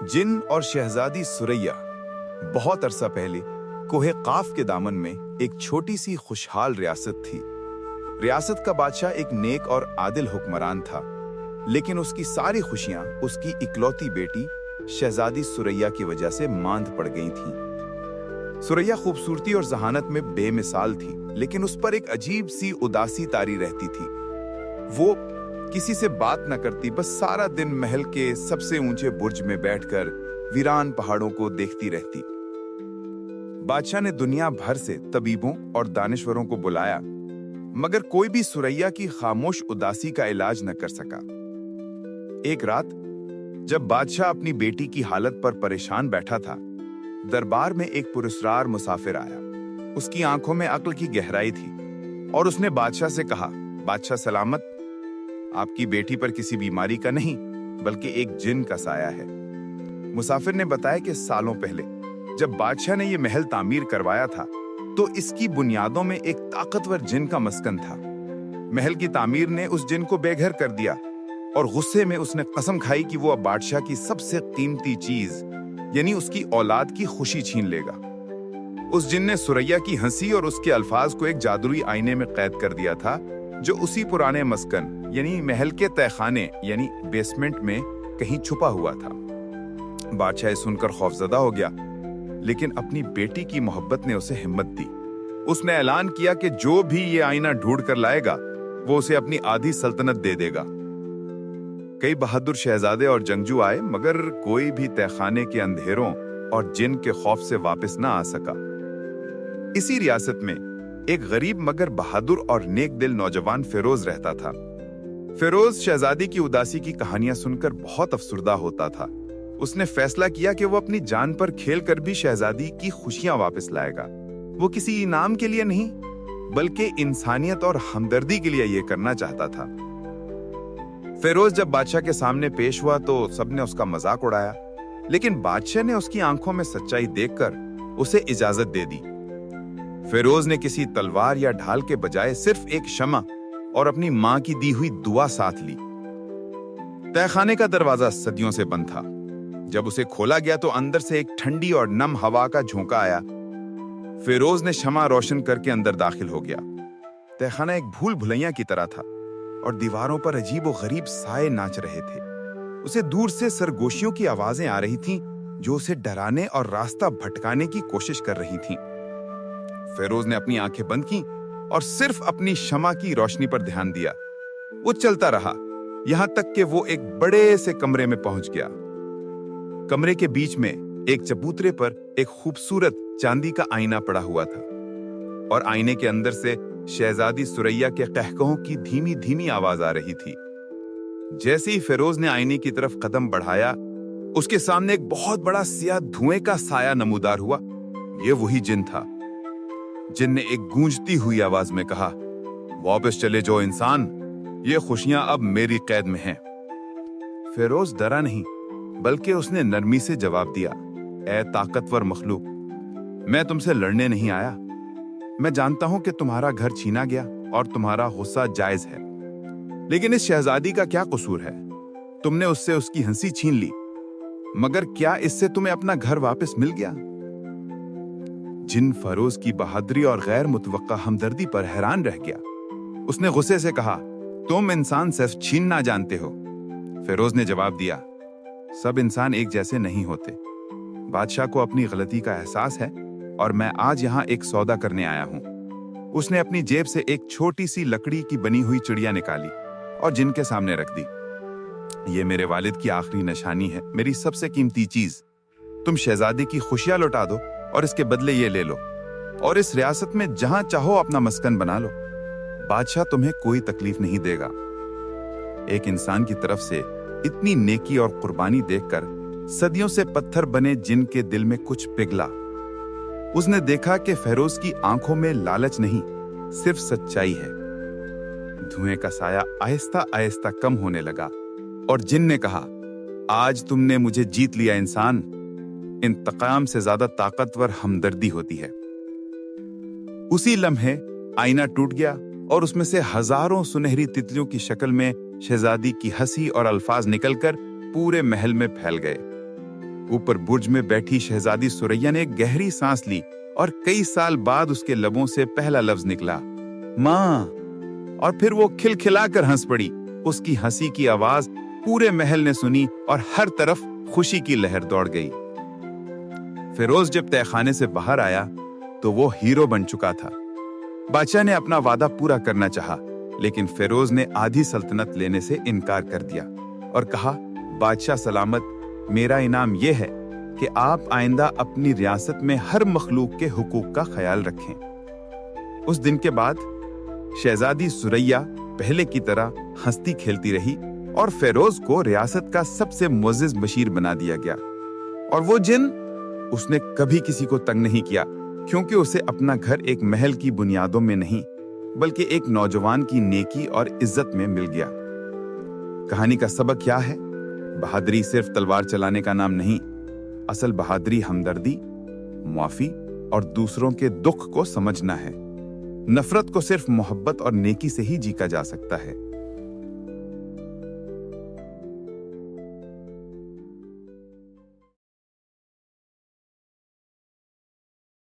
जिन और शहजादी सुरैया। बहुत अरसा पहले कोहे काफ के दामन में एक छोटी सी खुशहाल रियासत थी। रियासत का बादशाह एक नेक और आदिल हुक्मरान था, लेकिन उसकी सारी खुशियां उसकी इकलौती बेटी शहजादी सुरैया की वजह से मांद पड़ गई थीं। सुरैया खूबसूरती और जहानत में बेमिसाल थी, लेकिन उस पर एक अजीब सी उदासी तारी रहती थी। वो किसी से बात न करती, बस सारा दिन महल के सबसे ऊंचे बुर्ज में बैठकर वीरान पहाड़ों को देखती रहती। बादशाह ने दुनिया भर से तबीबों और दानिश्वरों को बुलाया, मगर कोई भी सुरैया की खामोश उदासी का इलाज न कर सका। एक रात जब बादशाह अपनी बेटी की हालत पर परेशान बैठा था, दरबार में एक पुरस्कार मुसाफिर आया। उसकी आंखों में अक्ल की गहराई थी और उसने बादशाह से कहा, बादशाह सलामत, आपकी बेटी पर किसी बीमारी का नहीं बल्कि एक जिन का साया है। मुसाफिर ने बताया कि सालों पहले जब बादशाह ने यह महल तामीर करवाया था, तो इसकी बुनियादों में एक ताकतवर जिन का मस्कन था। महल की तामीर ने उस जिन को बेघर कर दिया और गुस्से में उसने कसम खाई कि वो अब बादशाह की सबसे कीमती चीज यानी उसकी औलाद की खुशी छीन लेगा। उस जिन ने सुरैया की हंसी और उसके अल्फाज को एक जादुई आईने में कैद कर दिया था, जो उसी पुराने मस्कन यानी महल के तहखाने यानी बेसमेंट में कहीं छुपा हुआ था। बादशाह सुनकर खौफजदा हो गया, लेकिन अपनी बेटी की मोहब्बत ने उसे हिम्मत दी। उसने ऐलान किया कि जो भी ये आईना ढूंढ कर लाएगा, वो उसे अपनी आधी सल्तनत दे देगा। कई बहादुर शहजादे और जंगजू आए, मगर कोई भी तहखाने के अंधेरों और जिन के खौफ से वापस ना आ सका। इसी रियासत में एक गरीब मगर बहादुर और नेक दिल नौजवान फिरोज रहता था। फिरोज शहजादी की उदासी की कहानियां सुनकर बहुत अफसुर्दा होता था। उसने फैसला किया कि वो अपनी जान पर खेल कर भी शहजादी की खुशियां वापस लाएगा। वो किसी इनाम के लिए नहीं, बल्कि इंसानियत और हमदर्दी के लिए यह करना चाहता था। फिरोज जब बादशाह के सामने पेश हुआ तो सबने उसका मजाक उड़ाया, लेकिन बादशाह ने उसकी आंखों में सच्चाई देखकर उसे इजाजत दे दी। फिरोज ने किसी तलवार या ढाल के बजाय सिर्फ एक शमा और अपनी मां की दी हुई दुआ साथ ली। तहखाने का दरवाजा सदियों से बंद था। जब उसे खोला गया तो अंदर से एक ठंडी और नम हवा का झोंका आया। फिरोज ने शमा रोशन करके अंदर दाखिल हो गया। तहखाना एक भूल भुलैया की तरह था और दीवारों पर अजीब और गरीब साए नाच रहे थे। उसे दूर से सरगोशियों की आवाजें आ रही थीं, जो उसे डराने और रास्ता भटकाने की कोशिश कर रही थीं। फिरोज ने अपनी आंखें बंद की और सिर्फ अपनी शमा की रोशनी पर ध्यान दिया। वो चलता रहा, यहां तक कि वो एक बड़े से कमरे में पहुंच गया। कमरे के बीच में एक चबूतरे पर एक खूबसूरत चांदी का आईना पड़ा हुआ था और आईने के अंदर से शहजादी सुरैया के कहकहों की धीमी धीमी आवाज आ रही थी। जैसे ही फिरोज ने आईने की तरफ कदम बढ़ाया, उसके सामने एक बहुत बड़ा सियाह धुएं का साया नमूदार हुआ। यह वही जिन था। जिन ने एक गूंजती हुई आवाज में कहा, वापस चले जाओ इंसान, ये खुशियां अब मेरी कैद में हैं। फिरोज डरा नहीं, बल्कि उसने नरमी से जवाब दिया, ऐ ताकतवर मखलूक, मैं तुमसे लड़ने नहीं आया। मैं जानता हूं कि तुम्हारा घर छीना गया और तुम्हारा गुस्सा जायज है, लेकिन इस शहजादी का क्या कसूर है? तुमने उससे उसकी हंसी छीन ली, मगर क्या इससे तुम्हें अपना घर वापस मिल गया? जिन फिरोज की बहादुरी और गैर मुतवक्का हमदर्दी पर हैरान रह गया। उसने गुस्से से कहा, तुम इंसान सिर्फ छीनना जानते हो। फिरोज ने जवाब दिया, सब इंसान एक जैसे नहीं होते। बादशाह को अपनी गलती का एहसास है और मैं आज यहाँ एक सौदा करने आया हूँ। उसने अपनी जेब से एक छोटी सी लकड़ी की बनी हुई चिड़िया निकाली और जिन के सामने रख दी। ये मेरे वालिद की आखिरी निशानी है, मेरी सबसे कीमती चीज। तुम शहजादी की खुशियां लौटा दो और इसके बदले ये ले लो, और इस रियासत में जहां चाहो अपना मस्कन बना लो। बादशाह तुम्हें कोई तकलीफ नहीं देगा। एक इंसान की तरफ से इतनी नेकी और कुर्बानी देखकर सदियों से पत्थर बने जिन के दिल में कुछ पिघला। उसने देखा कि फिरोज की आंखों में लालच नहीं, सिर्फ सच्चाई है। धुएं का साया आहिस्ता आहिस्ता कम होने लगा और जिन ने कहा, आज तुमने मुझे जीत लिया इंसान। इंतकाम से ज्यादा ताकतवर हमदर्दी होती है। उसी लम्हे आईना टूट गया और उसमें से हजारों सुनहरी तितलियों की शक्ल में शहजादी की हंसी और अल्फाज निकलकर पूरे महल में फैल गए। ऊपर बुर्ज में बैठी शहजादी सुरैया ने एक गहरी सांस ली और कई साल बाद उसके लबों से पहला लफ्ज निकला, माँ। और फिर वो खिलखिलाकर हंस पड़ी। उसकी हंसी की आवाज पूरे महल ने सुनी और हर तरफ खुशी की लहर दौड़ गई। फिरोज जब तहखाने से बाहर आया तो वो हीरो बन चुका था। बादशाह ने अपना वादा पूरा करना चाहा, लेकिन फिरोज ने आधी सल्तनत लेने से इनकार कर दिया और कहा, बादशाह सलामत, मेरा इनाम यह है कि आप आइंदा अपनी रियासत में हर मखलूक के हुकूक का ख्याल रखें। उस दिन के बाद शहजादी सुरैया पहले की तरह हंसती खेलती रही और फिरोज को रियासत का सबसे मुअज़्ज़िज़ बशीर बना दिया गया। और वो जिन उसने कभी किसी को तंग नहीं किया, क्योंकि उसे अपना घर एक महल की बुनियादों में नहीं बल्कि एक नौजवान की नेकी और इज्जत में मिल गया। कहानी का सबक क्या है? बहादुरी सिर्फ तलवार चलाने का नाम नहीं, असल बहादुरी हमदर्दी, मुआफी और दूसरों के दुख को समझना है। नफरत को सिर्फ मोहब्बत और नेकी से ही जीता जा सकता है।